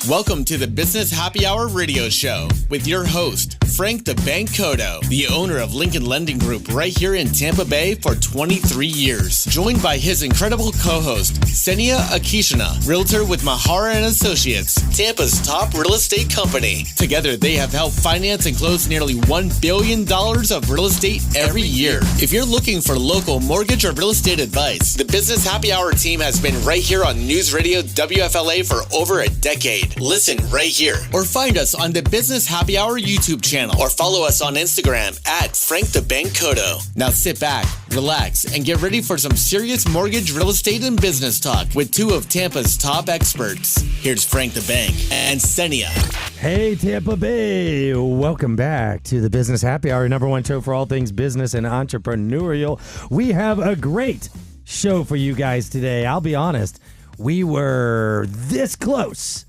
Welcome to the Business Happy Hour radio show with your host, Frank the Bank Cotto, the owner of Lincoln Lending Group right here in Tampa Bay for 23 years. Joined by his incredible co-host, Senia Akishina, realtor with Mahara and Associates, Tampa's top real estate company. Together, they have helped finance and close nearly $1 billion of real estate every year. If you're looking for local mortgage or real estate advice, the Business Happy Hour team has been right here on News Radio WFLA for over a decade. Listen right here or find us on the Business Happy Hour YouTube channel or follow us on Instagram at Frank the Bank Cotto. Now sit back, relax, and get ready for some serious mortgage, real estate, and business talk with two of Tampa's top experts. Here's Frank the Bank and Senia. Hey, Tampa Bay. Welcome back to the Business Happy Hour, number one show for all things business and entrepreneurial. We have a great show for you guys today. I'll be honest, we were this close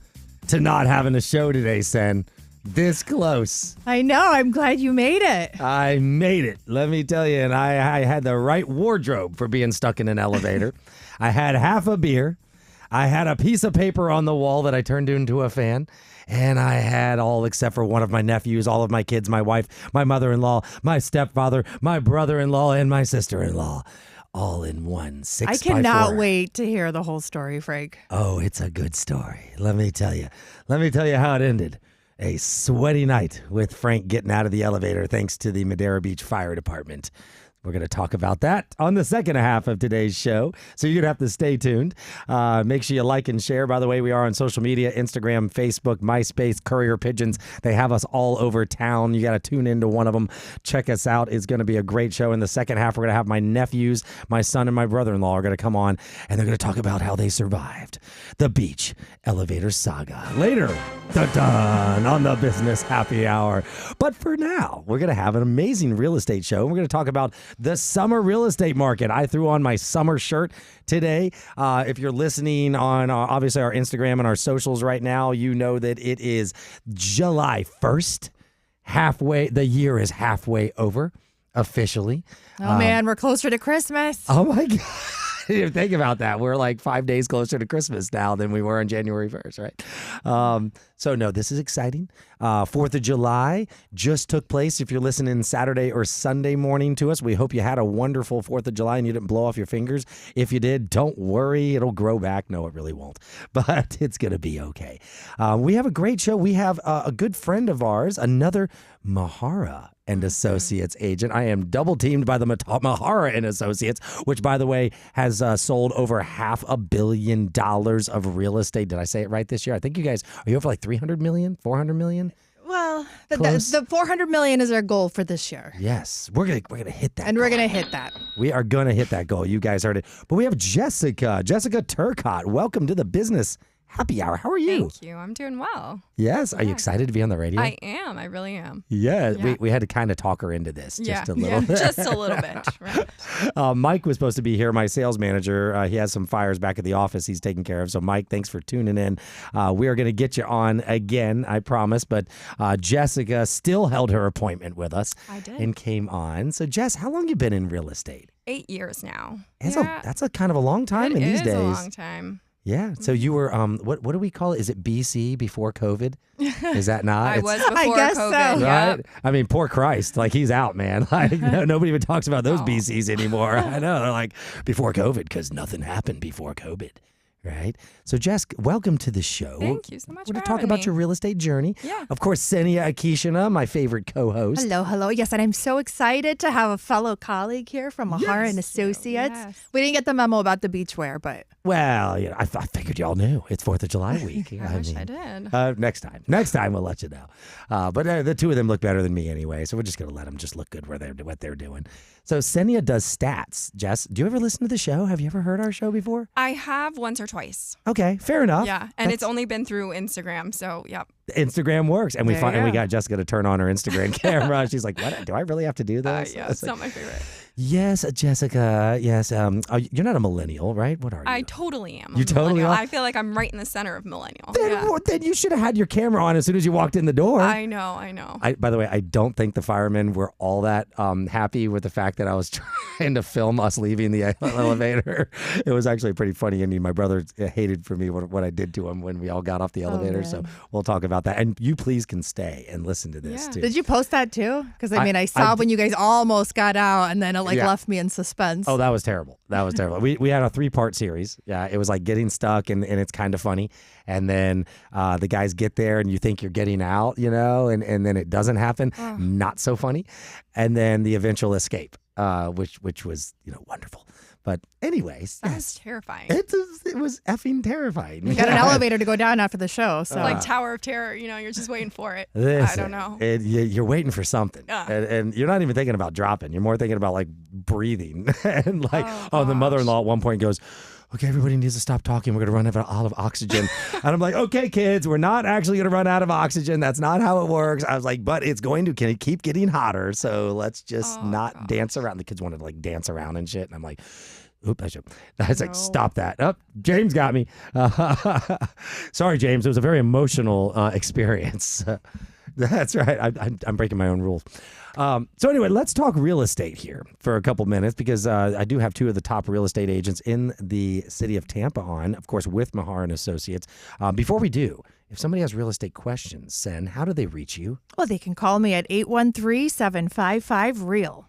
to not having a show today, Sen. This close. I know. I'm glad you made it. I made it. Let me tell you. And I had the right wardrobe for being stuck in an elevator. I had half a beer. I had a piece of paper on the wall that I turned into a fan. And I had all except for one of my nephews, all of my kids, my wife, my mother-in-law, my stepfather, my brother-in-law, and my sister-in-law. All in one 6x4. I cannot wait to hear the whole story, Frank. Oh, it's a good story. Let me tell you. Let me tell you how it ended. A sweaty night with Frank getting out of the elevator thanks to the Madera Beach Fire Department. We're going to talk about that on the second half of today's show, so you're going to have to stay tuned. Make sure you like and share. By the way, we are on social media, Instagram, Facebook, MySpace, Courier Pigeons. They have us all over town. You got to tune into one of them. Check us out. It's going to be a great show. In the second half, we're going to have my nephews, my son, and my brother-in-law are going to come on, and they're going to talk about how they survived the beach elevator saga. Later, dun-dun, on the Business Happy Hour. But for now, we're going to have an amazing real estate show. We're going to talk about the summer real estate market. I threw on my summer shirt today. If you're listening on obviously our Instagram and our socials right now, you know that it is July 1st. The year is halfway over officially. Oh, man, we're closer to Christmas. Oh, my God. Think about that. We're like 5 days closer to Christmas now than we were on January 1st, right? So, no, this is exciting. 4th of July just took place. If you're listening Saturday or Sunday morning to us, we hope you had a wonderful 4th of July and you didn't blow off your fingers. If you did, don't worry. It'll grow back. No, it really won't. But it's going to be okay. We have a great show. We have a good friend of ours, another Mahara and Associates agent. I am double teamed by the Mahara and Associates, which, by the way, has sold over $500 million of real estate. Did I say it right this year? I think you guys, are you over like 300 million, 400 million? Well, the $400 million is our goal for this year. Yes, we're gonna hit that. And goal. we're gonna hit that. We are gonna hit that goal. You guys heard it. But we have Jessica Turcotte. Welcome to the Business Happy Hour. How are you? Thank you. I'm doing well. Yes. Are you excited to be on the radio? I am. I really am. Yeah. We had to kind of talk her into this just a little. Yeah, just a little bit. Right. Mike was supposed to be here, my sales manager. He has some fires back at the office he's taking care of. So, Mike, thanks for tuning in. We are going to get you on again, I promise. But Jessica still held her appointment with us. I did. And came on. So, Jess, how long you been in real estate? 8 years now. That's a kind of a long time in these days. It is a long time. Yeah. So you were, what do we call it? Is it BC, before COVID? Is that not? I was before I guess COVID. so. Right? Yep. I mean, poor Christ. Like, he's out, man. Like, nobody even talks about those BCs anymore. I know. They're like, before COVID, because nothing happened before COVID. Right? So, Jess, welcome to the show. Thank you so much We're going for to talk having about me. your real estate journey. Yeah. Of course, Senia Akishina, my favorite co-host. Hello. Yes, and I'm so excited to have a fellow colleague here from Mahara and Associates. Yes. We didn't get the memo about the beachwear, but Well, you know, I figured y'all knew. It's 4th of July week. I wish I did. Next time we'll let you know. But the two of them look better than me anyway, so we're just going to let them just look good what they're doing. So Senia does stats. Jess, do you ever listen to the show? Have you ever heard our show before? I have once or twice. Okay, fair enough. Yeah, and it's only been through Instagram, so yep. Instagram works, and we There you we go. got Jessica to turn on her Instagram camera. She's like, "What? Do I really have to do this?" Yeah, I was it's not my favorite. Yes, Jessica. Yes. You're not a millennial, right? What are you? I totally am. You totally are? I feel like I'm right in the center of millennial. Then you should have had your camera on as soon as you walked in the door. I know. By the way, I don't think the firemen were all that happy with the fact that I was trying to film us leaving the elevator. It was actually pretty funny. I mean, my brother hated for me what I did to him when we all got off the elevator. So we'll talk about that. And you please can stay and listen to this too. Did you post that too? Because I saw when you guys almost got out and then it left me in suspense. Oh, that was terrible. We had a 3-part series. Yeah, it was like getting stuck and it's kind of funny. And then the guys get there and you think you're getting out, and then it doesn't happen. Not so funny. And then the eventual escape, which was, wonderful. But anyways. That was terrifying. It was effing terrifying. You got an elevator to go down after the show. So like Tower of Terror, you're just waiting for it. Listen, I don't know. You're waiting for something. And you're not even thinking about dropping. You're more thinking about like breathing. And like, the mother-in-law at one point goes, okay, everybody needs to stop talking. We're going to run out of oxygen. And I'm like, okay, kids, we're not actually going to run out of oxygen. That's not how it works. I was like, but it's going to keep getting hotter. So let's just not dance around. The kids wanted to like dance around and shit. And I'm like, oops, I was like, stop that. Oh, James got me. Sorry, James. It was a very emotional experience. That's right. I'm breaking my own rules. So anyway, let's talk real estate here for a couple minutes because I do have 2 of the top real estate agents in the city of Tampa on, of course, with Mahar and Associates. Before we do, if somebody has real estate questions, Sen, how do they reach you? Well, they can call me at 813-755-REAL.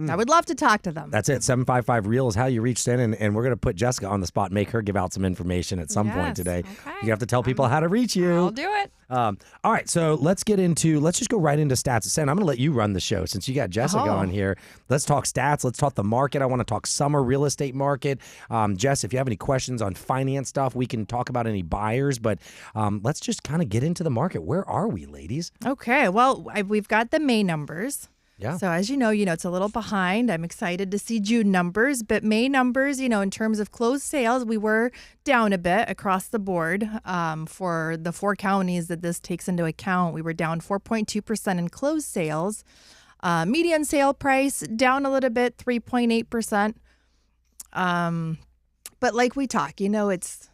I would love to talk to them. That's it. 755-REAL is how you reach Sen, and we're going to put Jessica on the spot and make her give out some information at some point today. Okay. You have to tell people how to reach you. I'll do it. All right, so let's just go right into stats. Sen, I'm going to let you run the show since you got Jessica on here. Let's talk stats. Let's talk the market. I want to talk summer real estate market. Jess, if you have any questions on finance stuff, we can talk about any buyers, but let's just kind of get into the market. Where are we, ladies? Okay, well, we've got the May numbers. Yeah. So as you know, it's a little behind. I'm excited to see June numbers, but May numbers, in terms of closed sales, we were down a bit across the board. For the 4 counties that this takes into account, we were down 4.2% in closed sales. Median sale price down a little bit, 3.8%. But like we talk, it's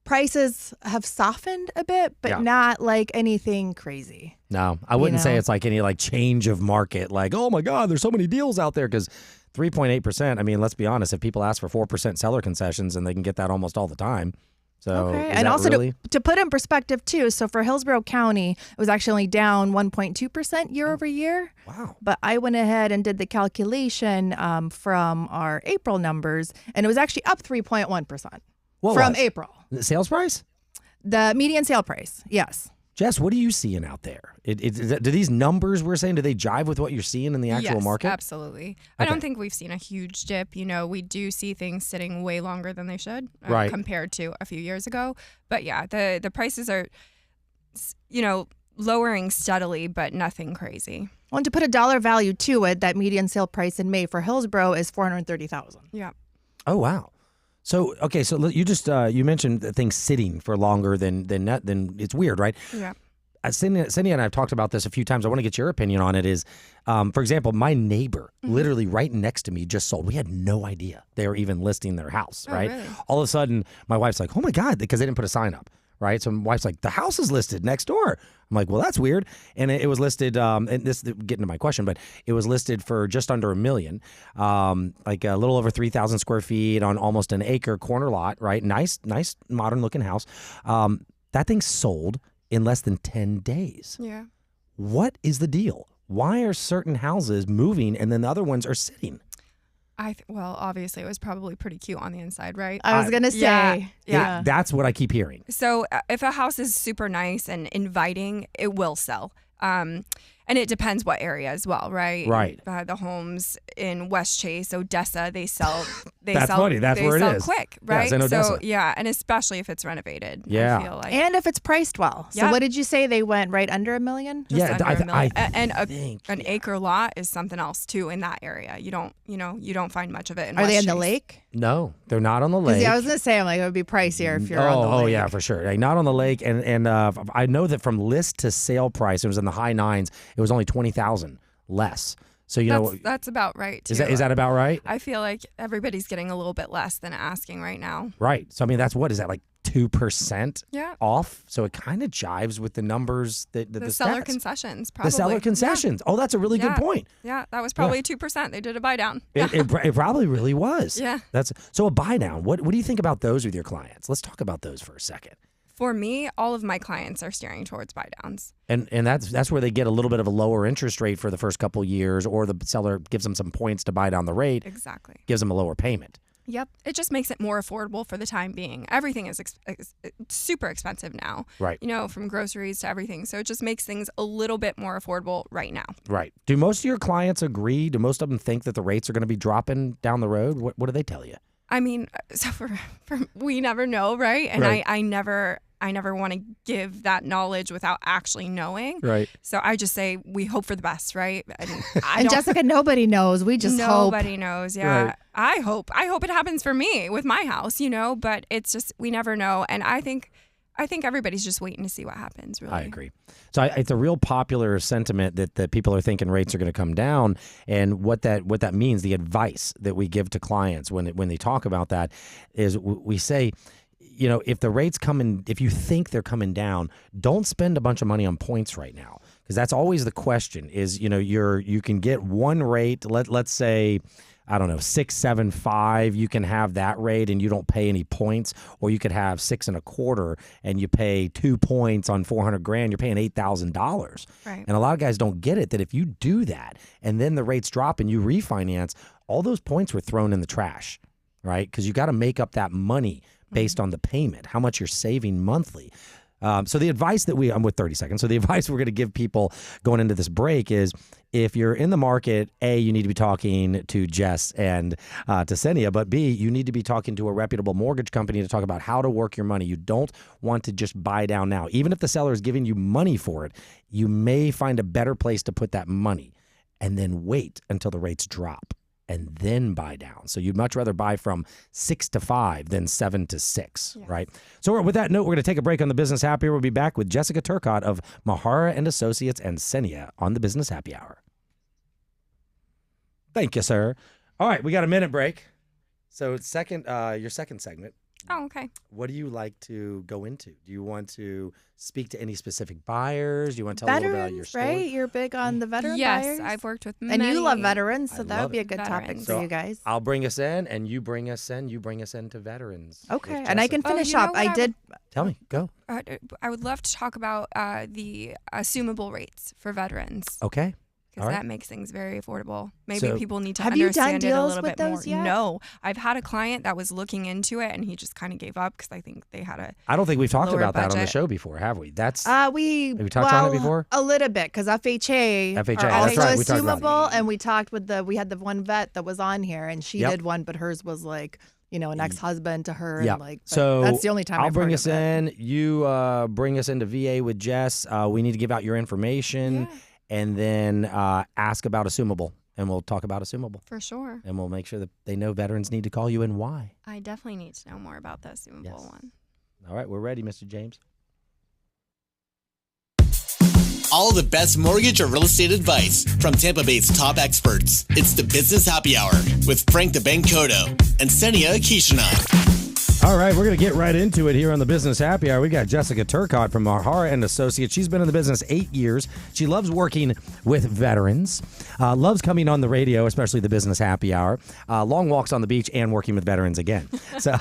prices have softened a bit, but not like anything crazy. No, I wouldn't say it's like any like change of market. Like, oh my God, there's so many deals out there because 3.8%. I mean, let's be honest. If people ask for 4% seller concessions and they can get that almost all the time. So and also to put in perspective too. So for Hillsborough County, it was actually only down 1.2% year over year. Wow. But I went ahead and did the calculation from our April numbers, and it was actually up 3.1% from April. The sales price? The median sale price, yes. Jess, what are you seeing out there? Do these numbers we're saying, do they jive with what you're seeing in the actual market? Yes, absolutely. Okay. I don't think we've seen a huge dip. We do see things sitting way longer than they should compared to a few years ago. But yeah, the prices are, lowering steadily, but nothing crazy. Well, and to put a dollar value to it, that median sale price in May for Hillsborough is $430,000. Yeah. Oh, wow. So, okay, so you just you mentioned things sitting for longer than it's weird, right? Yeah. Cindy and I have talked about this a few times. I want to get your opinion on it. Is, for example, my neighbor literally right next to me just sold. We had no idea they were even listing their house, right? Really? All of a sudden, my wife's like, oh my God, because they didn't put a sign up, right? So my wife's like, the house is listed next door. I'm like, well, that's weird. And it was listed, and this getting to my question, but it was listed for just under $1 million, like a little over 3,000 square feet on almost an acre corner lot, right? Nice, modern looking house. That thing sold in less than 10 days. Yeah. What is the deal? Why are certain houses moving and then the other ones are sitting? Well, obviously, it was probably pretty cute on the inside, right? I was going to say. Yeah. That's what I keep hearing. So if a house is super nice and inviting, it will sell. And it depends what area as well, right? Right. The homes in West Chase, Odessa, they sell. That's funny. That's where it is. Quick, right? Yeah, it's in Odessa. So and especially if it's renovated. Yeah. I feel like. And if it's priced well. So what did you say? They went right under $1 million? Just under $1 million. I think an acre lot is something else too in that area. You don't find much of it in Are West they in Chase. the lake? No, they're not on the lake. I was going to say, I'm like, it would be pricier if you're on the lake. Oh, yeah, for sure. Like, not on the lake. And I know that from list to sale price, it was in the high 9s. It was only $20,000 less. So, that's about right, too. Is that about right? I feel like everybody's getting a little bit less than asking right now. Right. So, I mean, is that like 2% off? So it kind of jives with the numbers that the seller stats. concessions, probably. The seller concessions. Yeah. Oh, that's a really good point. Yeah, that was probably 2%. They did a buy down. It probably really was. Yeah. So a buy down. What do you think about those with your clients? Let's talk about those for a second. For me, all of my clients are steering towards buy downs. And that's where they get a little bit of a lower interest rate for the first couple of years, or the seller gives them some points to buy down the rate. Exactly. Gives them a lower payment. Yep. It just makes it more affordable for the time being. Everything is super expensive now. Right. From groceries to everything. So it just makes things a little bit more affordable right now. Right. Do most of your clients agree? Do most of them think that the rates are going to be dropping down the road? What do they tell you? I mean, so for we never know, right? And right. I never want to give that knowledge without actually knowing. Right. So I just say we hope for the best, right? And Jessica, nobody knows. We just hope. Nobody knows. Yeah. Right. I hope it happens for me with my house, but it's just we never know. And I think everybody's just waiting to see what happens, really. I agree. So it's a real popular sentiment that people are thinking rates are going to come down. And what that means, the advice that we give to clients when they talk about that is we say, if the rates if you think they're coming down, don't spend a bunch of money on points right now. Because that's always the question is, you can get one rate, let's say, I don't know, 6.75, you can have that rate and you don't pay any points, or you could have 6.25 and you pay 2 points on $400,000, you're paying $8,000. Right. And a lot of guys don't get it that if you do that and then the rates drop and you refinance, all those points were thrown in the trash, right? Because you got to make up that money based on the payment, how much you're saving monthly. So the advice I'm with 30 seconds. So the advice we're going to give people going into this break is if you're in the market, A, you need to be talking to Jess and to Senia, but B, you need to be talking to a reputable mortgage company to talk about how to work your money. You don't want to just buy down now. Even if the seller is giving you money for it, you may find a better place to put that money and then wait until the rates drop and then buy down. So you'd much rather buy from 6 to 5 than 7 to 6, right? So with that note, we're going to take a break on the Business Happy Hour. We'll be back with Jessica Turcotte of Mahara and Associates and Senia on the Business Happy Hour. Thank you, sir. All right, we got a minute break. So your second segment. Oh, okay. What do you like to go into? Do you want to speak to any specific buyers? Do you want to tell a little bit about your story? Right? You're big on the veteran yes, buyers. I've worked with many. And you love veterans, so I that would be a good veterans. topic So for you guys. I'll bring us in, and you bring us in. You bring us into veterans. Okay, and I can finish you know up. I did. Tell me, go. I would love to talk about the assumable rates for veterans. Okay. Because that makes things very affordable. Maybe So, people need to have you done understand it a deals little with bit more. those yet? No, I've had a client that was looking into it and he just kind of gave up because I think they had a. I don't think we've talked lower about that on the budget. show before, have we? Have we touched on it before? A little bit, because FHA are that's also right, we talked about assumable, and we talked with we had the one vet that was on here, and she Yep. did one, but hers was like, an ex-husband to her. Yeah. And So that's the only time I'll I've bring heard us of it. in. You bring us into VA with Jess. We need to give out your information and then ask about assumable. And we'll talk about assumable. For sure. And we'll make sure that they know veterans need to call you and why. I definitely need to know more about the assumable one. All right, we're ready, Mr. James. All the best mortgage or real estate advice from Tampa Bay's top experts. It's the Business Happy Hour with Frank the Bank Cotto and Senia Kishina. All right, we're going to get right into it here on the Business Happy Hour. We got Jessica Turcotte from Mahara and Associates. She's been in the business 8 years. She loves working with veterans, loves coming on the radio, especially the Business Happy Hour, long walks on the beach, and working with veterans again. So,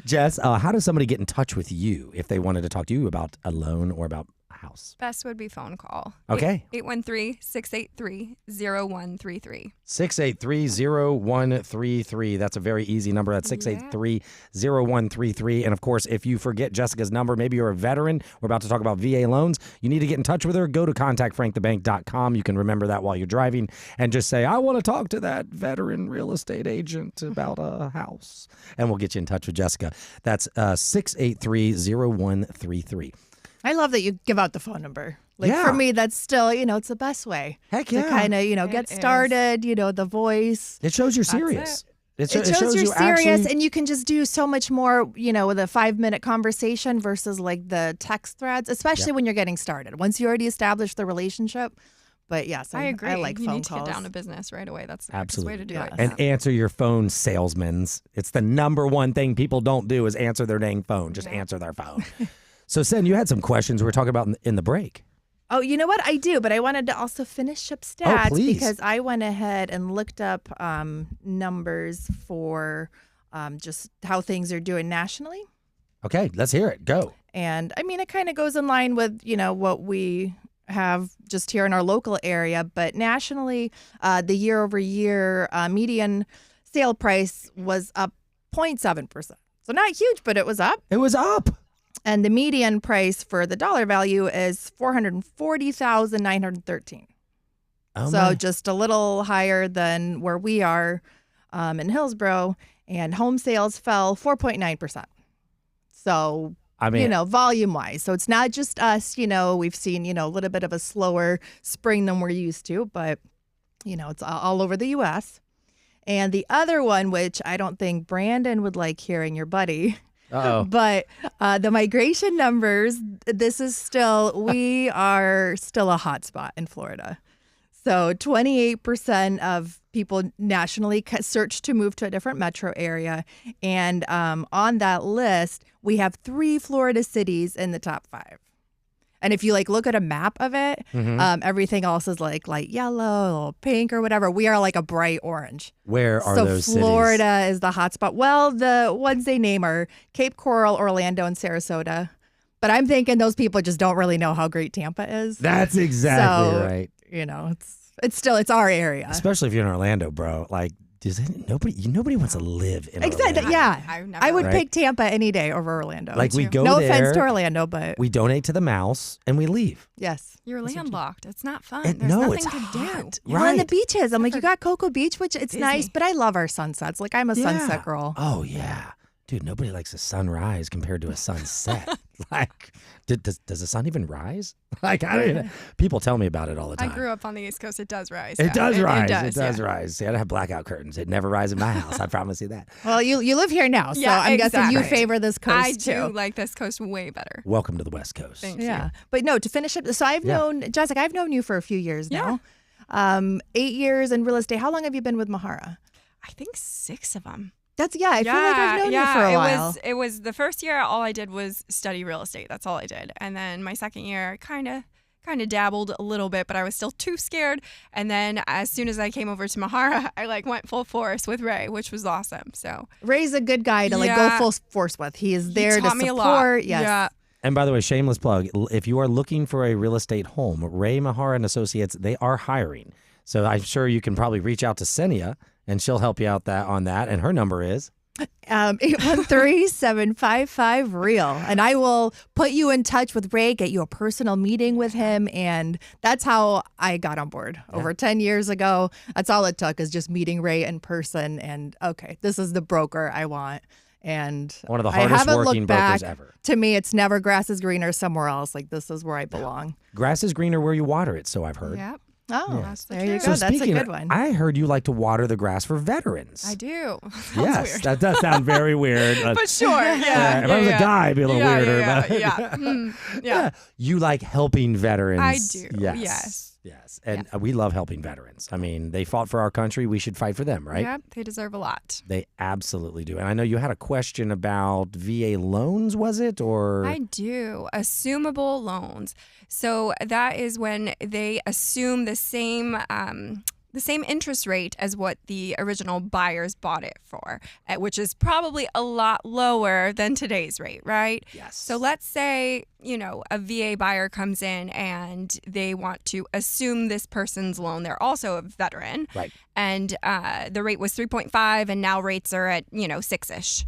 Jess, how does somebody get in touch with you if they wanted to talk to you about a loan or about a house? Best would be phone call. Okay. 813-683-0133. 683-0133. That's a very easy number. That's 683-0133. And of course, if you forget Jessica's number, maybe you're a veteran, we're about to talk about VA loans, you need to get in touch with her, go to contactfrankthebank.com. You can remember that while you're driving and just say, I want to talk to that veteran real estate agent about a house. And we'll get you in touch with Jessica. That's 683-0133. I love that you give out the phone number. For me, that's still, it's the best way. Heck yeah. To kind of, get started, the voice. It shows you're serious. It shows you're serious, and you can just do so much more, with a 5-minute conversation versus like the text threads, especially when you're getting started. Once you already establish the relationship, But yes, I agree. I like you phone need to calls. get down to business right away. That's the Absolutely. way to do Yes. it. And answer your phone, salesmen's. It's the number one thing people don't do is answer their dang phone. Just answer their phone. So, Sen, you had some questions we were talking about in the break. Oh, you know what? I do, but I wanted to also finish up stats because I went ahead and looked up numbers for just how things are doing nationally. Okay, let's hear it. Go. And I mean, it kind of goes in line with, what we have just here in our local area. But nationally, the year over year median sale price was up 0.7%. So not huge, but it was up. It was up. And the median price for the dollar value is $440,913. So just a little higher than where we are in Hillsborough. And home sales fell 4.9%. So, I mean, volume wise. So it's not just us, we've seen, a little bit of a slower spring than we're used to, but, it's all over the U.S. And the other one, which I don't think Brandon would like hearing, your buddy. Uh-oh. But the migration numbers, we are still a hot spot in Florida. So 28% of people nationally search to move to a different metro area. And on that list, we have 3 Florida cities in the top 5. And if you look at a map of it, everything else is like light yellow or pink or whatever. We are like a bright orange. Where are those cities? So Florida is the hot spot. Well, the ones they name are Cape Coral, Orlando, and Sarasota. But I'm thinking those people just don't really know how great Tampa is. That's exactly right. It's our area. Especially if you're in Orlando, bro. Nobody wants to live in Exactly. Orlando. Yeah. I would pick Tampa any day over Orlando. We go no there. offense to Orlando, but we donate to the mouse and we leave. Yes. You're landlocked. It's not fun. There's nothing it's to hot. do. Right. Well, and the beaches. I'm like, you got Cocoa Beach, which it's nice, but I love our sunsets. I'm a sunset girl. Oh, yeah. Dude, nobody likes a sunrise compared to a sunset. Does the sun even rise? I don't even, people tell me about it all the time. I grew up on the East Coast. It does rise. It does rise. It does rise. See, I don't have blackout curtains. It never rises in my house. I promise you that. Well, you live here now, so I'm guessing you favor this coast too. I do like this coast way better. Welcome to the West Coast. Thanks. Yeah. But no, to finish up, so I've known, Jessica, I've known you for a few years now. 8 years in real estate. How long have you been with Mahara? I think 6 of them. I feel like I've known you for a while. It was the first year, all I did was study real estate. That's all I did. And then my second year, kind of dabbled a little bit, but I was still too scared. And then as soon as I came over to Mahara, I went full force with Ray, which was awesome. So Ray's a good guy to go full force with. He is there to support. Me a lot. Yes. Yeah. And by the way, shameless plug, if you are looking for a real estate home, Ray Mahara and Associates, they are hiring. So I'm sure you can probably reach out to Senia and she'll help you out on that. And her number is 813-755-REAL. And I will put you in touch with Ray, get you a personal meeting with him. And that's how I got on board over 10 years ago. That's all it took, is just meeting Ray in person. And okay, this is the broker I want. And one of the hardest working brokers ever. To me, it's never grass is greener somewhere else. This is where I belong. Grass is greener where you water it, so I've heard. Yep. Oh, there you go. So That's a good one. I heard you like to water the grass for veterans. I do. Yes, weird. That does sound very weird. But sure, yeah. If I was a guy, it'd be a little weirder. Yeah. You like helping veterans. I do. Yes. And we love helping veterans. I mean, they fought for our country. We should fight for them, right? Yeah, they deserve a lot. They absolutely do. And I know you had a question about VA loans, was it? Or I do. Assumable loans. So that is when they assume the same interest rate as what the original buyers bought it for, which is probably a lot lower than today's rate, right? Yes. So let's say, a VA buyer comes in and they want to assume this person's loan. They're also a veteran. Right. And the rate was 3.5 and now rates are at, 6-ish.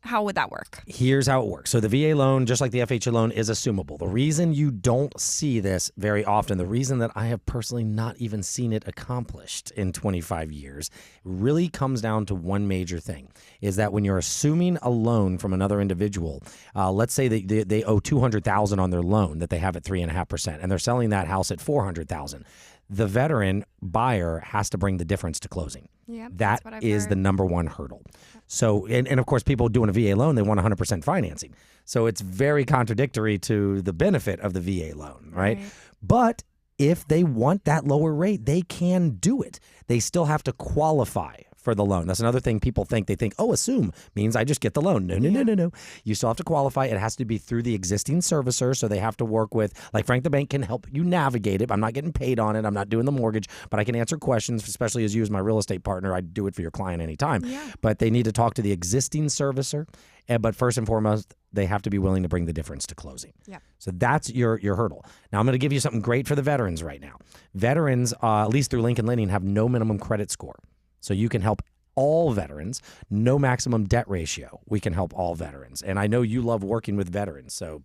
How would that work? Here's how it works. So the VA loan, just like the FHA loan, is assumable. The reason you don't see this very often, the reason that I have personally not even seen it accomplished in 25 years, really comes down to one major thing, is that when you're assuming a loan from another individual, let's say they owe $200,000 on their loan that they have at 3.5%, and they're selling that house at $400,000. The veteran buyer has to bring the difference to closing. Yeah, that is the number one hurdle. So, and of course, people doing a VA loan, they want 100% financing. So it's very contradictory to the benefit of the VA loan, right? But if they want that lower rate, they can do it. They still have to qualify for the loan. That's another thing people think. They think, oh, assume means I just get the loan. No. You still have to qualify. It has to be through the existing servicer. So they have to work with, like Frank the Bank can help you navigate it. I'm not getting paid on it. I'm not doing the mortgage, but I can answer questions, especially as you as my real estate partner. I do it for your client anytime. Yeah. But they need to talk to the existing servicer. But first and foremost, they have to be willing to bring the difference to closing. Yeah. So that's your hurdle. Now, I'm going to give you something great for the veterans right now. Veterans, at least through Lincoln Lending, have no minimum credit score. So you can help all veterans, no maximum debt ratio. We can help all veterans. And I know you love working with veterans. So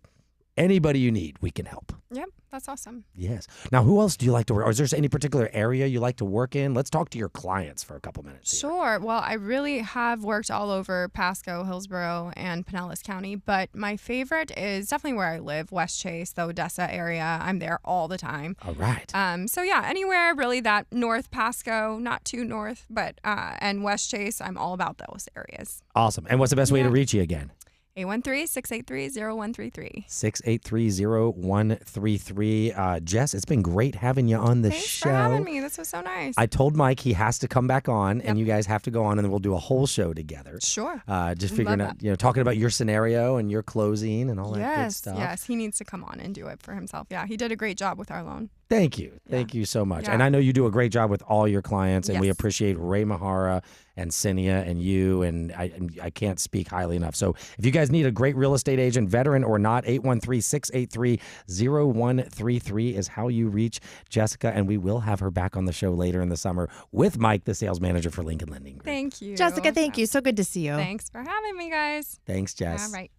anybody you need, we can help. Yep, that's awesome. Yes. Now, who else do you like to work? Or is there any particular area you like to work in? Let's talk to your clients for a couple minutes. Sure. Well, I really have worked all over Pasco, Hillsborough, and Pinellas County, but my favorite is definitely where I live, West Chase, the Odessa area. I'm there all the time. All right. So yeah, anywhere really that North Pasco, not too north, but and West Chase, I'm all about those areas. Awesome. And what's the best way to reach you again? 813-683-0133. 683-0133. Jess, it's been great having you on the Thanks show. for having me. This was so nice. I told Mike he has to come back on, and you guys have to go on, and then we'll do a whole show together. Sure. Just figuring out, talking about your scenario and your closing and all that good stuff. Yes, he needs to come on and do it for himself. Yeah, he did a great job with our loan. Thank you. Thank you so much. Yeah. And I know you do a great job with all your clients, and we appreciate Ray Mahara and Cinia and you, and I can't speak highly enough. So if you guys need a great real estate agent, veteran or not, 813-683-0133 is how you reach Jessica, and we will have her back on the show later in the summer with Mike, the sales manager for Lincoln Lending Group. Thank you. Jessica, thank you. So good to see you. Thanks for having me, guys. Thanks, Jess. All right.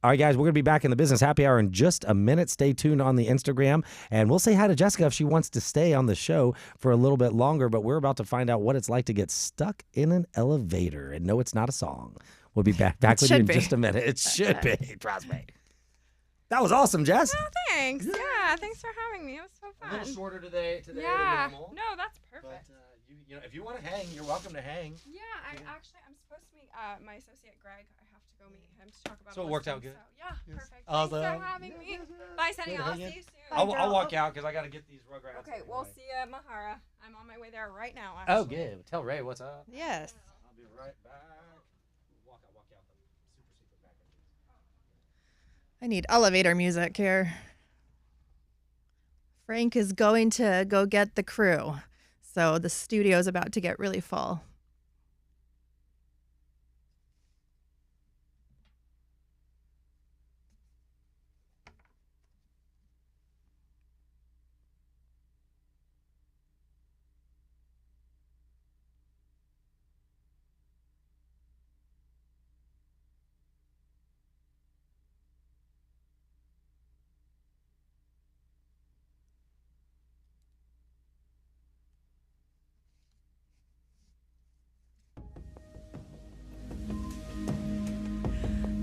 All right, guys, we're going to be back in the Business Happy Hour in just a minute. Stay tuned on the Instagram, and we'll say hi to Jessica if she wants to stay on the show for a little bit longer, but we're about to find out what it's like to get stuck in an elevator. And no, it's not a song. We'll be back with you in just a minute. It should be. Trust me. That was awesome, Jess. Oh, thanks. Yeah, thanks for having me. It was so fun. A little shorter today than normal. No, that's perfect. But, if you want to hang, you're welcome to hang. Yeah, I'm supposed to meet my associate Greg. I have to go meet him to talk about. So it worked out good. So, yeah, perfect. Awesome. Thanks for having me. Bye, Sunny. I'll see you soon. I'll walk out because I got to get these rugrats. Okay, we'll see you at Mahara. I'm on my way there right now. Actually. Oh, good. Tell Ray what's up. Yes. I'll be right back. Walk out. Super secret back. I need elevator music here. Frank is going to go get the crew. So the studio is about to get really full.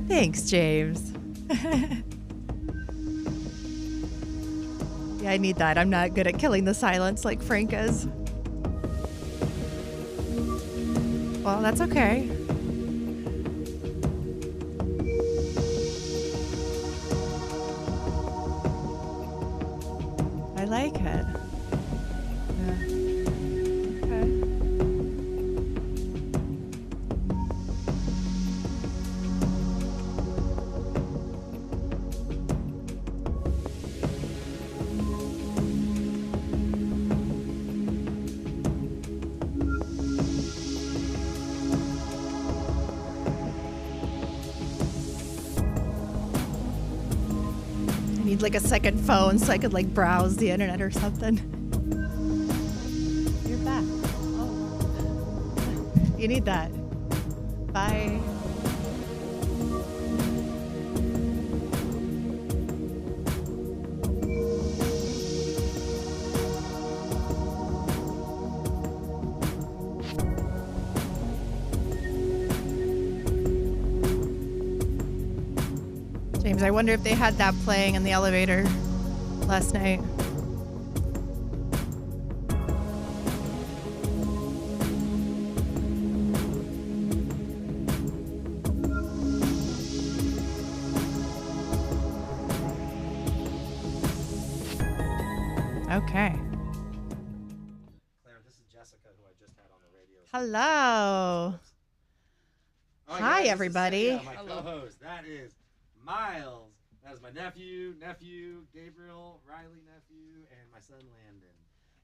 Thanks, James. Yeah, I need that. I'm not good at killing the silence like Frank is. Well, that's okay. I like it. Yeah. Okay. Need like a second phone so I could like browse the internet or something. You're back. Oh. You need that. Bye. James, I wonder if they had that playing in the elevator last night. Okay. Claire, this is Jessica, who I just had on the radio. Hello. Hi, everybody. My co-host. That is Miles. That is my nephew, Gabriel, Riley nephew, and my son Landon.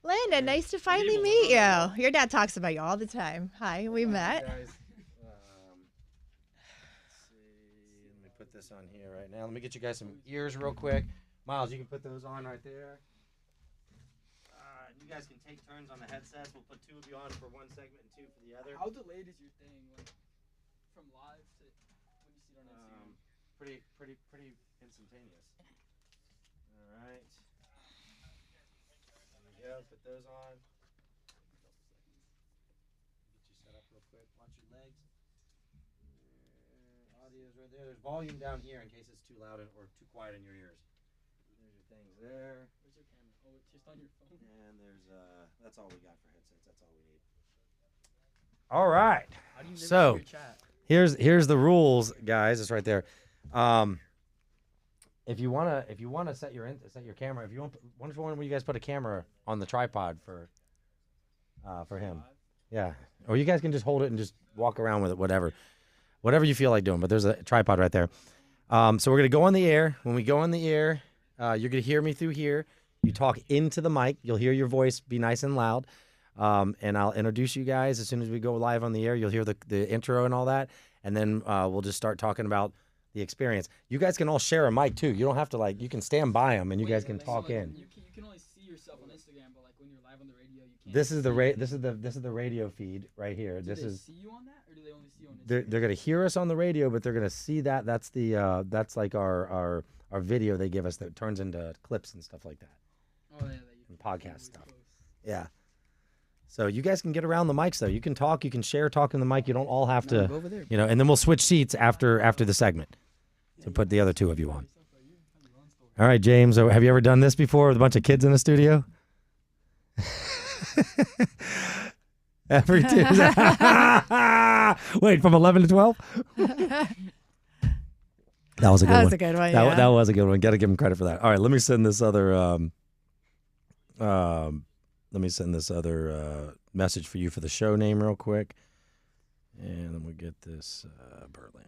Landon, nice to finally meet you. Your dad talks about you all the time. Hi, we met. Guys, let's see. Let me put this on here right now. Let me get you guys some ears real quick. Miles, you can put those on right there. You guys can take turns on the headsets. We'll put 2 of you on for one segment and 2 for the other. How delayed is your thing, like from live to when you see it on Instagram? Pretty instantaneous. All right. There we go. Put those on. Get you set up real quick. Watch your legs. Audio's right there. There's volume down here in case it's too loud or too quiet in your ears. There's your things there. Where's your camera? Oh, it's just on your phone. And there's that's all we got for headsets. That's all we need. All right. How do you So your chat? here's the rules, guys. It's right there. If you wanna set your camera, if you want, one of you guys put a camera on the tripod for him. Yeah. Or you guys can just hold it and just walk around with it, whatever you feel like doing. But there's a tripod right there. So we're gonna go on the air. When we go on the air, you're gonna hear me through here. You talk into the mic. You'll hear your voice be nice and loud. And I'll introduce you guys as soon as we go live on the air. You'll hear the intro and all that. And then we'll just start talking about the experience. You guys can all share a mic too. You don't have to you can stand by them and you guys can talk in. You can only see yourself on Instagram, but like when you're live on the radio, you can't. This is the radio feed right here. Do this they is see you on that, or do they only see you on Instagram? they're gonna hear us on the radio, but they're gonna see that. That's the that's like our video they give us that turns into clips and stuff like that. Oh yeah, And podcast stuff. Yeah. So you guys can get around the mics though. You can talk, you can share, talk in the mic. You don't all have to, go over there. and then we'll switch seats after the segment. So put the other 2 of you on. All right, James, have you ever done this before with a bunch of kids in the studio? Every Tuesday. Wait, from 11 to 12? That was a good one. That was a good one. That was a good one. Got to give him credit for that. All right, let me send this other message for you for the show name real quick. And then we'll get this Berlander.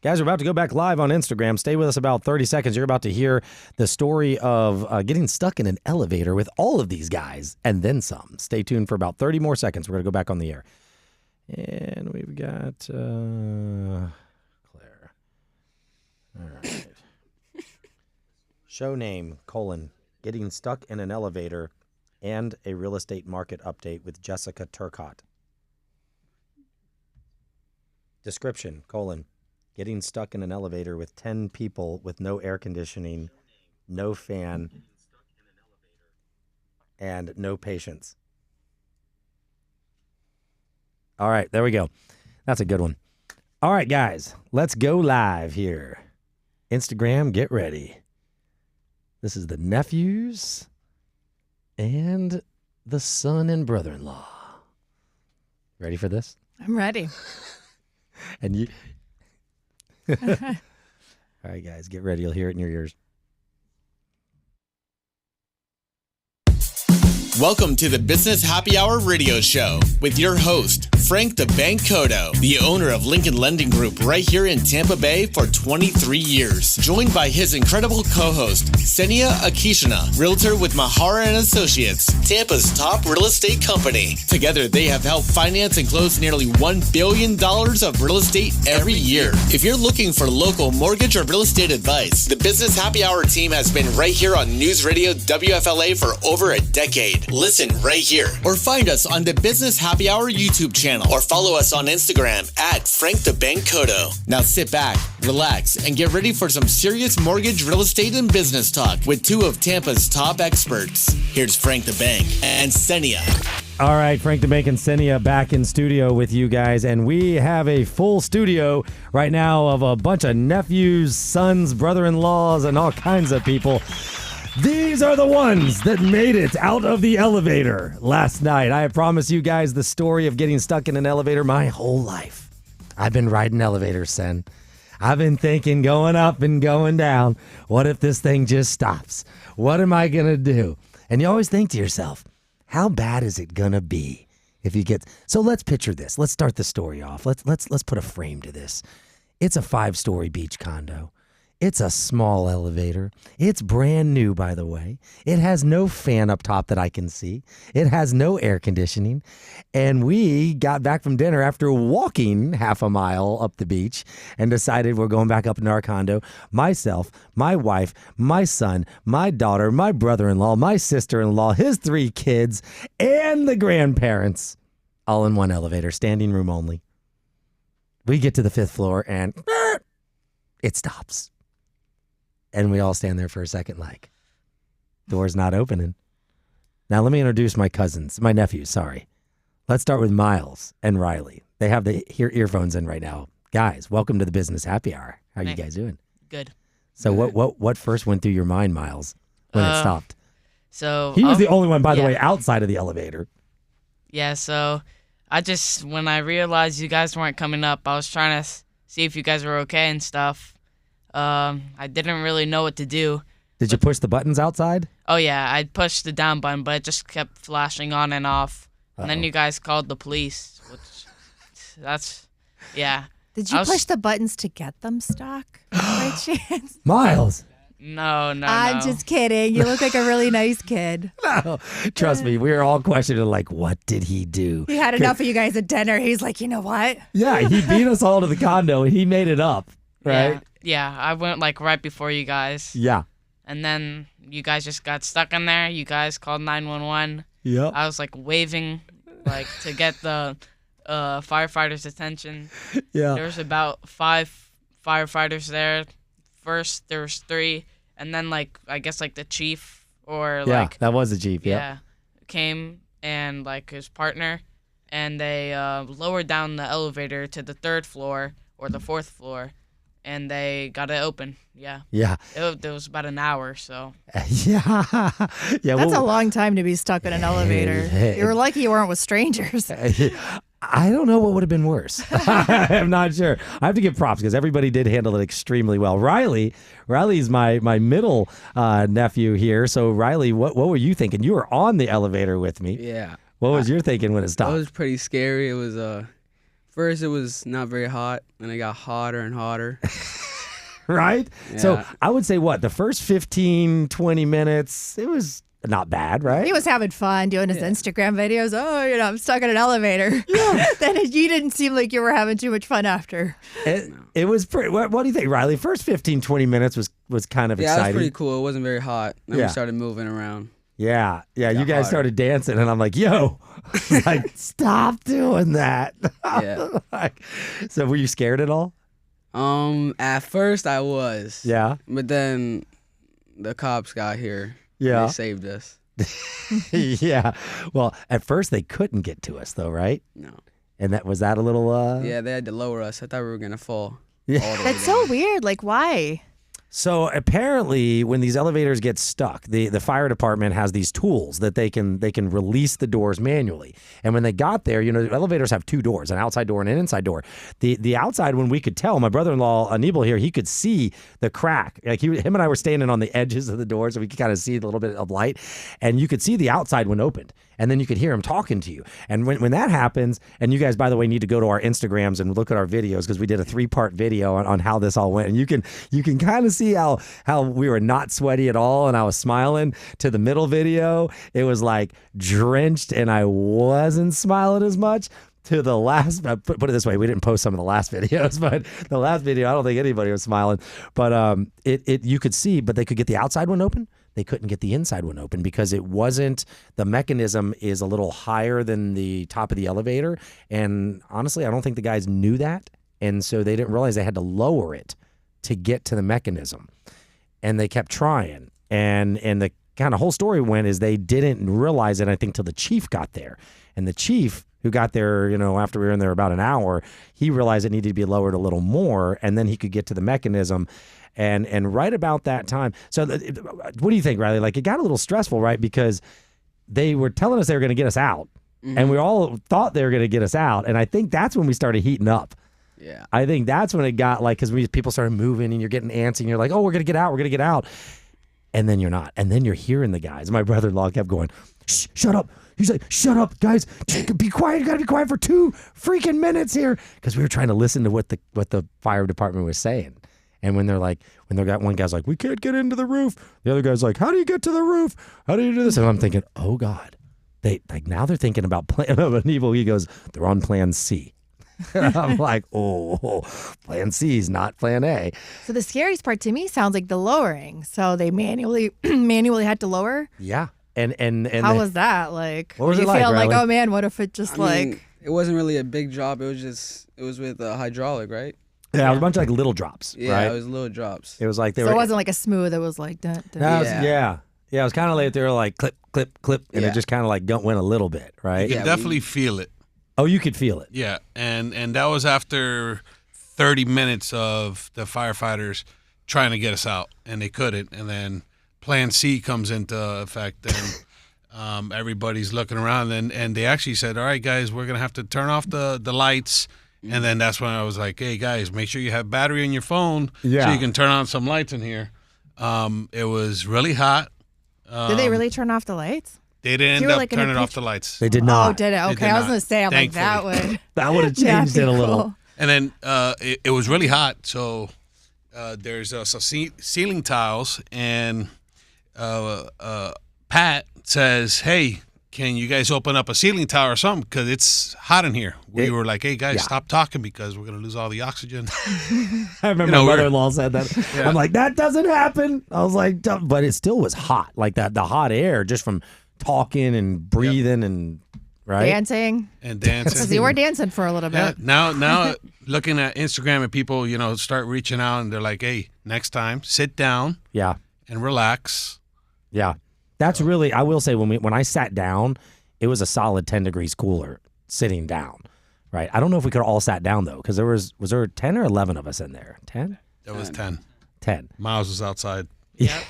Guys, we're about to go back live on Instagram. Stay with us about 30 seconds. You're about to hear the story of getting stuck in an elevator with all of these guys and then some. Stay tuned for about 30 more seconds. We're going to go back on the air. And we've got Claire. All right. Show name, getting stuck in an elevator and a real estate market update with Jessica Turcotte. Description, getting stuck in an elevator with 10 people with no air conditioning, no fan, and no patience. All right, there we go. That's a good one. All right, guys, let's go live here. Instagram, get ready. This is the nephews and the son and brother-in-law. Ready for this? I'm ready. And you... All right, guys, get ready. You'll hear it in your ears. Welcome to the Business Happy Hour radio show with your host, Frank the Bank Cotto, the owner of Lincoln Lending Group right here in Tampa Bay for 23 years. Joined by his incredible co-host, Senia Akishina, realtor with Mahara and Associates, Tampa's top real estate company. Together, they have helped finance and close nearly $1 billion of real estate every year. If you're looking for local mortgage or real estate advice, the Business Happy Hour team has been right here on News Radio WFLA for over a decade. Listen right here or find us on the Business Happy Hour YouTube channel or follow us on Instagram at Frank the Bank Cotto. Now sit back, relax, and get ready for some serious mortgage, real estate, and business talk with 2 of Tampa's top experts. Here's Frank the Bank and Senia. All right, Frank the Bank and Senia back in studio with you guys, and we have a full studio right now of a bunch of nephews, sons, brother-in-laws, and all kinds of people. These are the ones that made it out of the elevator last night. I promise you guys the story of getting stuck in an elevator my whole life. I've been riding elevators, Sen. I've been thinking going up and going down. What if this thing just stops? What am I going to do? And you always think to yourself, how bad is it gonna be if you get? So let's picture this. Let's start the story off. Let's put a frame to this. It's a 5-story beach condo. It's a small elevator. It's brand new, by the way. It has no fan up top that I can see. It has no air conditioning. And we got back from dinner after walking half a mile up the beach and decided we're going back up into our condo. Myself, my wife, my son, my daughter, my brother-in-law, my sister-in-law, his 3 kids, and the grandparents, all in one elevator, standing room only. We get to the 5th floor and it stops. And we all stand there for a second like, door's not opening. Now let me introduce my nephews, sorry. Let's start with Miles and Riley. They have the earphones in right now. Guys, welcome to the Business Happy Hour. How are you guys doing? Good. So what first went through your mind, Miles, when it stopped? So He was the only one, by the way, outside of the elevator. Yeah, so when I realized you guys weren't coming up, I was trying to see if you guys were okay and stuff. I didn't really know what to do. Did you push the buttons outside? Oh yeah, I pushed the down button, but it just kept flashing on and off. And then you guys called the police, yeah. Did you push the buttons to get them stuck by chance? Miles. No. I'm just kidding. You look like a really nice kid. No, trust me, we were all questioning like, what did he do? He had enough of you guys at dinner. He's like, you know what? Yeah, he beat us all to the condo and he made it up, right? Yeah, I went like right before you guys. Yeah. And then you guys just got stuck in there. You guys called 911. Yep. I was like waving like to get the firefighters' attention. Yeah. There was about 5 firefighters there. First there was 3, and then like I guess like the chief or like that was the chief. yeah came and like his partner, and they lowered down the elevator to the 3rd floor or the 4th floor, and they got it open. Yeah. It was about an hour. So. Yeah. That's a long time to be stuck in an elevator. You were lucky you weren't with strangers. I don't know what would have been worse. I'm not sure. I have to give props because everybody did handle it extremely well. Riley's my middle nephew here. So Riley, what were you thinking? You were on the elevator with me. Yeah. What was your thinking when it stopped? It was pretty scary. It was first it was not very hot, and it got hotter and hotter. Right? Yeah. So I would say the first 15, 20 minutes, it was not bad, right? He was having fun doing his Instagram videos. Oh, I'm stuck in an elevator. Yeah. Then you didn't seem like you were having too much fun after. It was pretty. What do you think, Riley? First 15, 20 minutes was kind of exciting. Yeah, it was pretty cool. It wasn't very hot. Then we started moving around. Yeah. You guys started dancing, and I'm like, yo, like, stop doing that. Yeah. So were you scared at all? At first I was. Yeah. But then the cops got here. Yeah. They saved us. Yeah. Well, at first they couldn't get to us though, right? No. And was that a little Yeah, they had to lower us. I thought we were gonna fall. Yeah. That's so weird. Like, why? So apparently, when these elevators get stuck, the fire department has these tools that they can release the doors manually. And when they got there, the elevators have 2 doors, an outside door and an inside door. The outside one, we could tell. My brother-in-law Anibal here, he could see the crack. Like him and I were standing on the edges of the door, so we could kind of see a little bit of light, and you could see the outside one opened. And then you could hear him talking to you. And when that happens, and you guys, by the way, need to go to our Instagrams and look at our videos because we did a 3-part video on how this all went. And you can kind of see how we were not sweaty at all, and I was smiling. To the middle video, it was like drenched, and I wasn't smiling as much. To the last, put it this way, we didn't post some of the last videos, but the last video, I don't think anybody was smiling. But you could see, but they could get the outside one open. They couldn't get the inside one open because the mechanism is a little higher than the top of the elevator. And honestly, I don't think the guys knew that. And so they didn't realize they had to lower it to get to the mechanism. And they kept trying. And the kind of whole story went is they didn't realize it, I think, till the chief got there. And the chief, who got there, after we were in there about an hour, he realized it needed to be lowered a little more, and then he could get to the mechanism. And right about that time, so what do you think, Riley? Like, it got a little stressful, right? Because they were telling us they were going to get us out, and we all thought they were going to get us out, and I think that's when we started heating up. Yeah. I think that's when it got because people started moving, and you're getting antsy, and you're like, oh, we're going to get out. and then you're not. And then you're hearing the guys. My brother-in-law kept going, shh, shut up. He's like, shut up, guys. Be quiet. You got to be quiet for 2 freaking minutes here. Because we were trying to listen to what the fire department was saying. And when one guy's like, we can't get into the roof. The other guy's like, how do you get to the roof? How do you do this? And I'm thinking, oh, God. Now they're thinking about plan of an evil. He goes, they're on plan C. And I'm like, oh, plan C is not plan A. So the scariest part to me sounds like the lowering. So they manually had to lower. Yeah. And how was that? Like, what was you it like, feel like, Riley? oh man, what if it just It wasn't really a big drop. It was with hydraulic, right? Yeah, it was a bunch of like little drops, Yeah, right? it was little drops. It was like so it wasn't like a smooth. It was like dun, dun. Yeah, it was kind of like they were like clip, clip, clip, and it just kind of like went a little bit, right? You could definitely feel it. Oh, you could feel it. Yeah, and that was after 30 minutes of the firefighters trying to get us out, and they couldn't. And then Plan C comes into effect, and everybody's looking around, and they actually said, all right, guys, we're going to have to turn off the lights. And then that's when I was like, hey, guys, make sure you have battery in your phone so you can turn on some lights in here. It was really hot. Did they really turn off the lights? They didn't end up turning off the lights. They did not. Oh, did it? Okay, I was going to say, I'm like, that would have changed it a little. Cool. And then it was really hot, so there's some ceiling tiles, and Pat says, hey, can you guys open up a ceiling tile or something? Because it's hot in here. We were like, hey, guys, stop talking because we're going to lose all the oxygen. I remember my mother-in-law said that. Yeah. I'm like, that doesn't happen. I was like, but it still was hot. Like that, the hot air just from talking and breathing and, right? Dancing. And dancing. Because you were dancing for a little bit. Yeah, now looking at Instagram and people, start reaching out and they're like, hey, next time, sit down and relax. Yeah. That's really, I will say, when I sat down, it was a solid 10 degrees cooler sitting down, right? I don't know if we could have all sat down, though, because was there 10 or 11 of us in there? 10? There was 10. 10. Miles was outside. Yeah,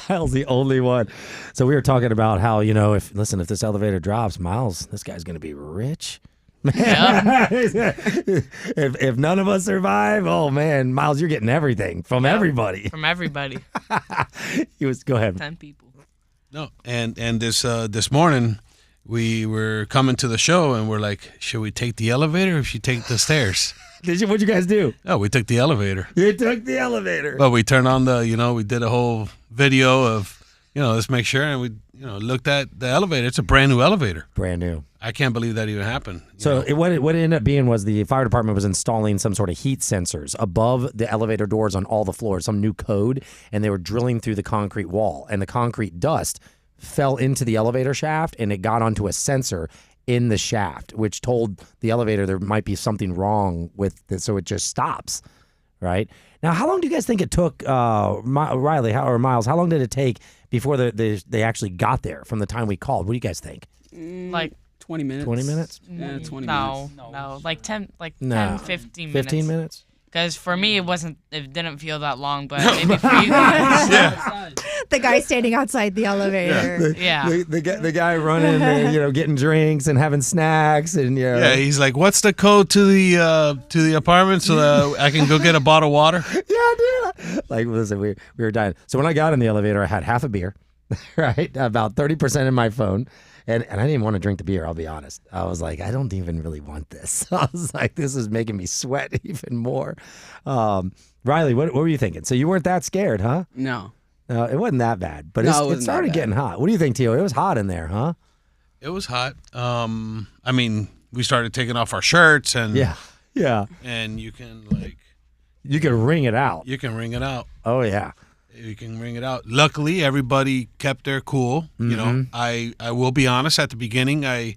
Miles the only one. So we were talking about how, if this elevator drops, Miles, this guy's going to be rich. Yeah. if none of us survive, oh man, Miles, you're getting everything from everybody. From everybody. Go ahead. 10 people. No, and this morning we were coming to the show and we're like, should we take the elevator or should we take the stairs? What'd you guys do? Oh, we took the elevator. You took the elevator. Well, we turned on we did a whole video of, let's make sure, and we, looked at the elevator. It's a brand new elevator. Brand new. I can't believe that even happened. So what it ended up being was the fire department was installing some sort of heat sensors above the elevator doors on all the floors, some new code, and they were drilling through the concrete wall, and the concrete dust fell into the elevator shaft, and it got onto a sensor in the shaft, which told the elevator there might be something wrong with it, so it just stops, right? Now, how long do you guys think it took, Riley or Miles, how long did it take before they actually got there from the time we called? What do you guys think? Like 20 minutes. 20 minutes? Yeah, 20 minutes. No, like 10, 15 minutes. 15 minutes? Because for me, it didn't feel that long, but maybe for you guys. The guy standing outside the elevator. Yeah. The guy running and, getting drinks and having snacks and, Yeah, he's like, what's the code to the apartment so that I can go get a bottle of water? Yeah, dude. Like, listen, we were dying. So when I got in the elevator, I had half a beer, right? About 30% in my phone. And I didn't even want to drink the beer, I'll be honest. I was like, I don't even really want this. I was like, this is making me sweat even more. Riley, what were you thinking? So you weren't that scared, huh? No. No, it wasn't that bad. But it started getting hot. What do you think, Tio? It was hot in there, huh? It was hot. We started taking off our shirts and yeah. And you can you can wring it out. You can wring it out. Oh yeah. You can wring it out. Luckily, everybody kept their cool. Mm-hmm. I will be honest. At the beginning, I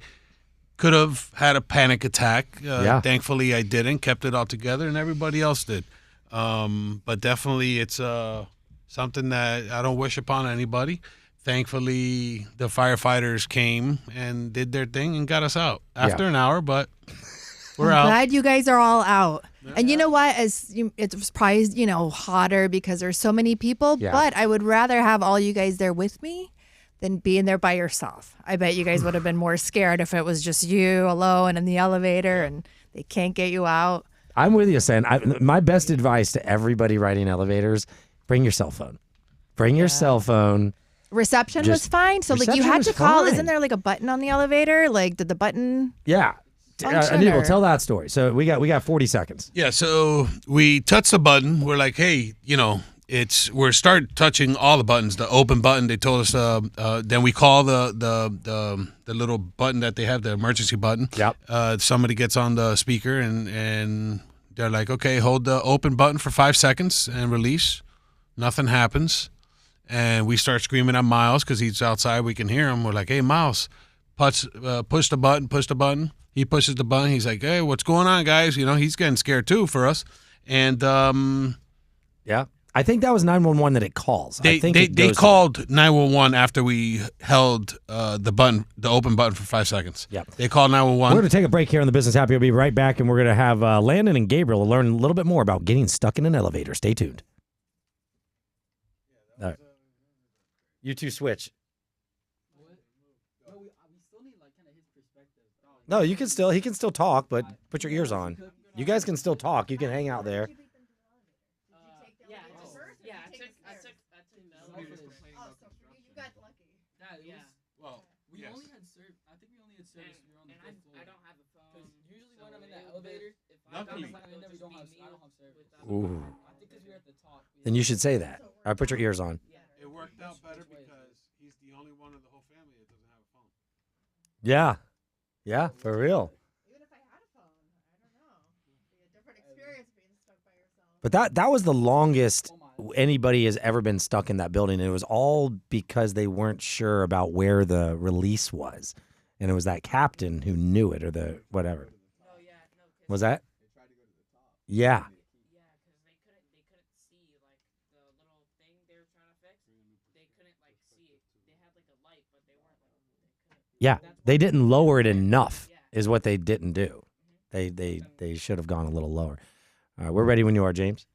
could have had a panic attack. Thankfully, I didn't. Kept it all together, and everybody else did. But definitely, it's something that I don't wish upon anybody. Thankfully, the firefighters came and did their thing and got us out after an hour, but we're out. Glad you guys are all out. And you know what? It's probably, hotter because there's so many people, but I would rather have all you guys there with me than being there by yourself. I bet you guys would have been more scared if it was just you alone in the elevator and they can't get you out. I'm with you, Sen. My best advice to everybody riding elevators, bring your cell phone. Bring your cell phone. Reception was fine. So like you reception had was to call. fine. Isn't there like a button on the elevator? Like did the button? Yeah. Function, Anita, or- tell that story. So we got 40 seconds. Yeah, so we touch the button. We're like, hey, we're start touching all the buttons. The open button. They told us. Then we call the little button that they have, the emergency button. Yep. Somebody gets on the speaker and they're like, okay, hold the open button for 5 seconds and release. Nothing happens, and we start screaming at Miles because he's outside. We can hear him. We're like, hey, Miles, push the button. Push the button. He pushes the button. He's like, hey, what's going on, guys? He's getting scared too for us. And yeah, I think that was 911 that it calls. They called 911 after we held the open button for 5 seconds. Yep. They called 911. We're going to take a break here on the Business Happy. We'll be right back, and we're going to have Landon and Gabriel learn a little bit more about getting stuck in an elevator. Stay tuned. All right. You two switch. No, he can still talk, but put your ears on. You guys can still talk. You can hang out there. Well, we only had service. I think we only had service. We were on the fifth floor. I don't have a phone. Usually when I'm in the elevator, I don't have service. Ooh. I think because we were at the top. Then you should say that. All right, put your ears on. It worked out better because he's the only one in the whole family that doesn't have a phone. Yeah. Yeah, for real. Even if I had a phone, I don't know. It'd be a different experience being stuck by yourself. But that was the longest anybody has ever been stuck in that building. And it was all because they weren't sure about where the release was. And it was that captain who knew it, or the whatever. Was that? Yeah. Yeah, they didn't lower it enough is what they didn't do. They should have gone a little lower. All right, we're ready when you are, James.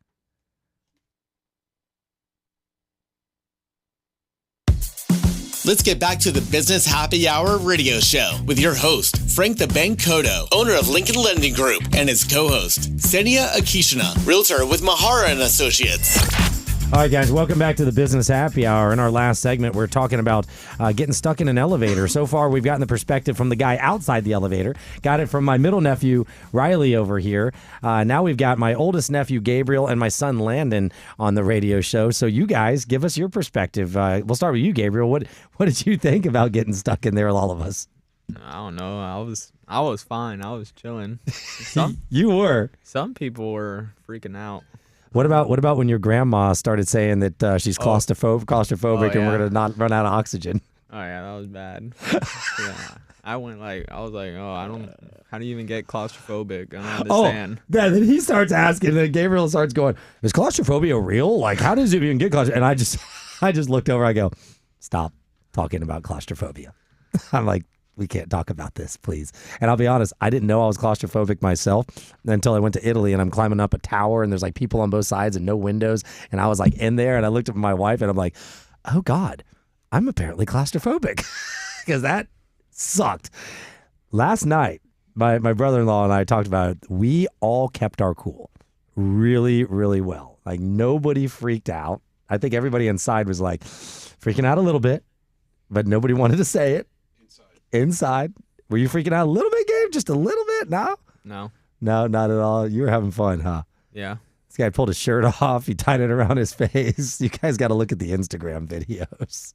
Let's get back to the Business Happy Hour radio show with your host, Frank the Bank Cotto, owner of Lincoln Lending Group, and his co-host, Senia Akishina, realtor with Mahara and Associates. All right, guys, welcome back to the Business Happy Hour. In our last segment, we're talking about getting stuck in an elevator. So far, we've gotten the perspective from the guy outside the elevator. Got it from my middle nephew, Riley, over here. Now we've got my oldest nephew, Gabriel, and my son, Landon, on the radio show. So you guys, give us your perspective. We'll start with you, Gabriel. What did you think about getting stuck in there with all of us? I don't know. I was fine. I was chilling. You were. Some people were freaking out. What about when your grandma started saying that she's claustrophobic and we're gonna not run out of oxygen? Oh yeah, that was bad. Yeah, I was like, oh, how do you even get claustrophobic? I don't understand. Oh, then he starts asking, and then Gabriel starts going, is claustrophobia real? Like, how does it even get claustrophobia? And I just looked over, I go, stop talking about claustrophobia. I'm like, we can't talk about this, please. And I'll be honest, I didn't know I was claustrophobic myself until I went to Italy, and I'm climbing up a tower, and there's like people on both sides and no windows. And I was like in there, and I looked at my wife, and I'm like, oh God, I'm apparently claustrophobic because that sucked. Last night, my brother-in-law and I talked about it. We all kept our cool really, really well. Like nobody freaked out. I think everybody inside was like freaking out a little bit, but nobody wanted to say it. Inside. Were you freaking out a little bit, Gabe? Just a little bit? No? No. No, not at all. You were having fun, huh? Yeah. This guy pulled his shirt off. He tied it around his face. You guys got to look at the Instagram videos.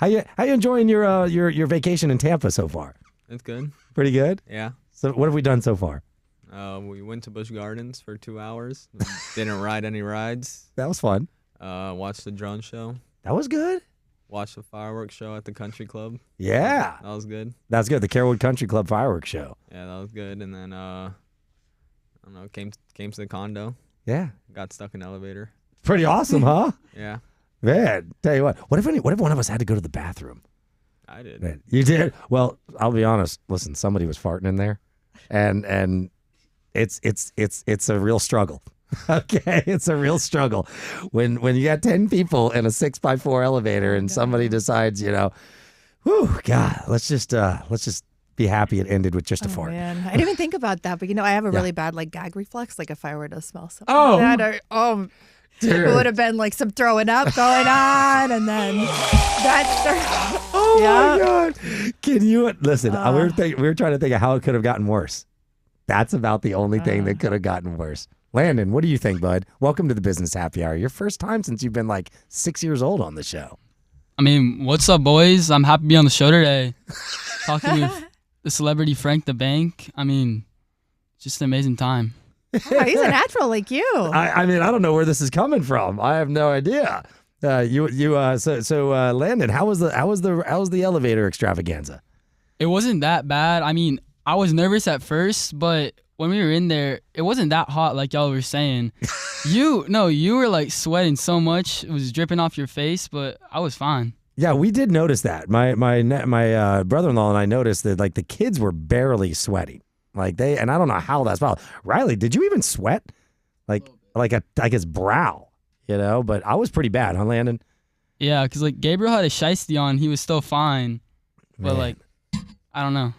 How you enjoying your vacation in Tampa so far? It's good. Pretty good? Yeah. So what have we done so far? We went to Busch Gardens for 2 hours. Didn't ride any rides. That was fun. Watched the drone show. That was good. Watched the fireworks show at the country club. Yeah. That was good. That's good. The Carrollwood Country Club fireworks show. Yeah, that was good. And then I don't know, came to the condo. Yeah. Got stuck in the elevator. Pretty awesome, huh? Yeah. Man, tell you what if one of us had to go to the bathroom? I did. Man, you did? Well, I'll be honest. Listen, somebody was farting in there, and it's a real struggle. Okay, it's a real struggle when you got 10 people in a 6x4 elevator and somebody decides, whew, God, let's just be happy it ended with just a fart. Man, I didn't even think about that, but I have a really bad gag reflex. Like if I were to smell something Oh. like that, It would have been like some throwing up going on, and then that. Oh my God! Can you listen? We were trying to think of how it could have gotten worse. That's about the only thing that could have gotten worse. Landon, what do you think, bud? Welcome to the Business Happy Hour. Your first time since you've been like 6 years old on the show. I mean, what's up, boys? I'm happy to be on the show today. Talking with the celebrity Frank the Bank. I mean, just an amazing time. Oh, he's a natural like you. I mean, I don't know where this is coming from. I have no idea. Landon, how was the elevator extravaganza? It wasn't that bad. I mean, I was nervous at first, but when we were in there, it wasn't that hot like y'all were saying. You were like sweating so much, it was dripping off your face, but I was fine. Yeah, we did notice that. My brother-in-law and I noticed that like the kids were barely sweating. And I don't know how that's possible. Riley, did you even sweat? Like his brow, but I was pretty bad, huh, Landon? Yeah, because like Gabriel had a shiesty on, he was still fine. But Man. like, I don't know.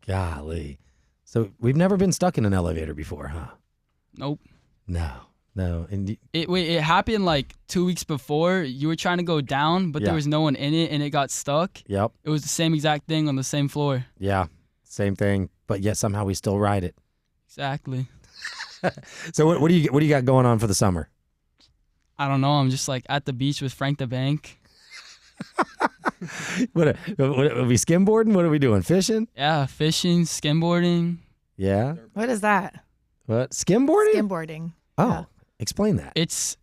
Golly. So we've never been stuck in an elevator before, huh? Nope. No. And it happened like 2 weeks before. You were trying to go down, but there was no one in it, and it got stuck. Yep. It was the same exact thing on the same floor. Yeah, same thing. But yet somehow we still ride it. Exactly. So what do you got going on for the summer? I don't know. I'm just like at the beach with Frank the Bank. What are we skimboarding? What are we doing? Fishing? Yeah, fishing, skimboarding. Yeah. What is that? What? Skimboarding? Skimboarding. Oh, Yeah. explain that. It's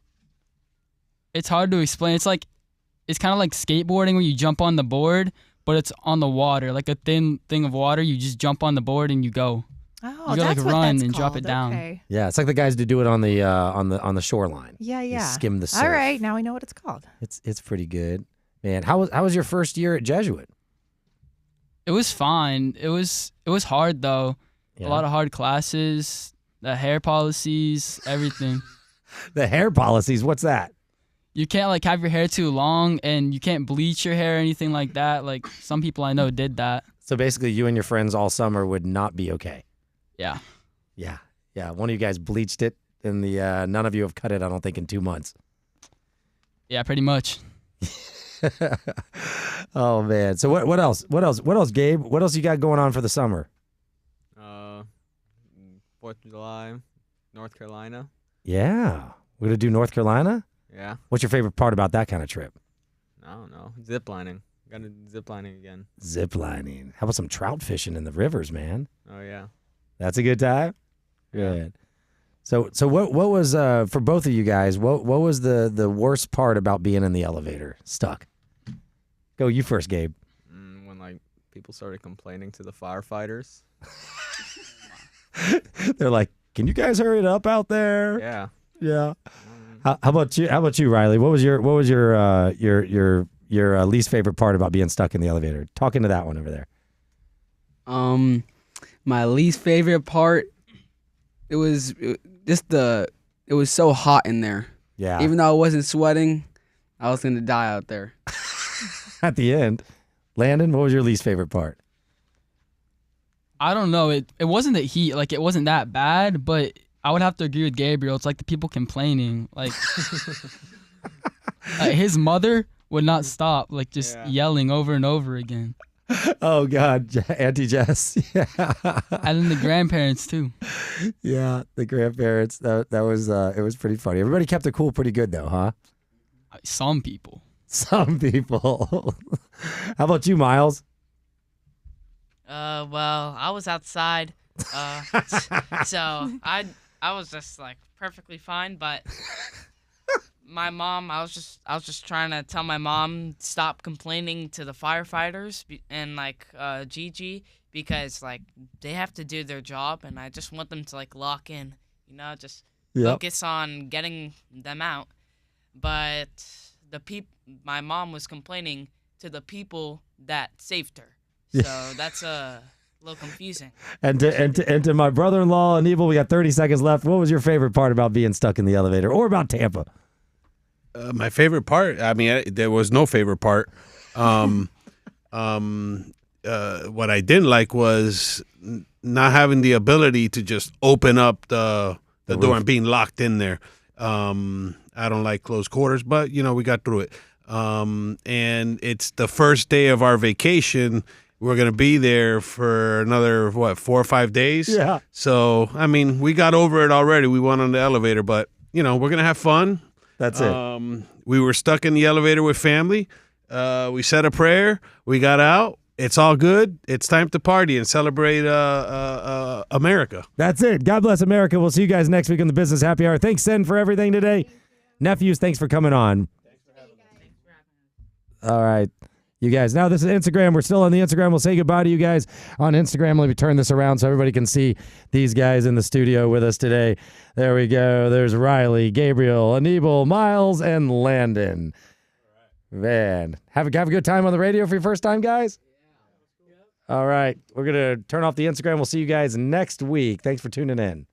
hard to explain. It's kind of like skateboarding where you jump on the board, but it's on the water, like a thin thing of water. You just jump on the board and you go. Oh, You gotta, that's like, what run that's and drop called. it down. Okay. Yeah, it's like the guys that do it on the shoreline. Yeah, You yeah. skim the surf. All right, now we know what it's called. It's pretty good, man. How was your first year at Jesuit? It was fine. It was hard though. Yeah. A lot of hard classes, the hair policies, everything. The hair policies. What's that? You can't like have your hair too long, and you can't bleach your hair or anything like that. Like some people I know did that. So basically, you and your friends all summer would not be okay. Yeah. Yeah. One of you guys bleached it, and the none of you have cut it. I don't think in 2 months. Yeah, pretty much. Oh man. So what else? What else, Gabe? What else you got going on for the summer? 4th of July, North Carolina. Yeah. We're gonna do North Carolina? Yeah. What's your favorite part about that kind of trip? I don't know. Zip lining. Got to zip lining again. Zip lining. How about some trout fishing in the rivers, man? Oh yeah. That's a good time? Yeah. Good. So what was for both of you guys, what was the worst part about being in the elevator stuck? Go you first, Gabe. When like people started complaining to the firefighters. They're like, "Can you guys hurry it up out there?" Yeah. Yeah. How about you? How about you, Riley? What was your least favorite part about being stuck in the elevator? Talk into that one over there. My least favorite part, it was so hot in there. Yeah. Even though I wasn't sweating, I was gonna die out there. At the end, Landon, what was your least favorite part? I don't know. It wasn't the heat. Like it wasn't that bad, but I would have to agree with Gabriel. It's like the people complaining. Like his mother would not stop, like just yelling over and over again. Oh God, Auntie Jess. Yeah. And then the grandparents too. Yeah, the grandparents. That was it was pretty funny. Everybody kept it cool pretty good though, huh? Some people. Some people. How about you, Miles? Well, I was outside, so I was just like perfectly fine. But my mom, I was just trying to tell my mom stop complaining to the firefighters and like Gigi, because like they have to do their job, and I just want them to like lock in, just focus on getting them out. But my mom was complaining to the people that saved her. So that's a little confusing. And to my brother-in-law and Evil, we got 30 seconds left. What was your favorite part about being stuck in the elevator, or about Tampa? My favorite part, I mean, there was no favorite part. What I didn't like was not having the ability to just open up the door and being locked in there. I don't like close quarters, but we got through it. And it's the first day of our vacation. We're going to be there for another, 4 or 5 days? Yeah. So, I mean, we got over it already. We went on the elevator, but, we're going to have fun. That's it. We were stuck in the elevator with family. We said a prayer. We got out. It's all good. It's time to party and celebrate America. That's it. God bless America. We'll see you guys next week on the Business Happy Hour. Thanks, Sen, for everything today. Nephews, thanks for coming on. Thanks for having me. All right. You guys, now this is Instagram. We're still on the Instagram. We'll say goodbye to you guys on Instagram. Let me turn this around so everybody can see these guys in the studio with us today. There we go. There's Riley, Gabriel, Anibal, Miles, and Landon. Man, have a good time on the radio for your first time, guys? All right. We're going to turn off the Instagram. We'll see you guys next week. Thanks for tuning in.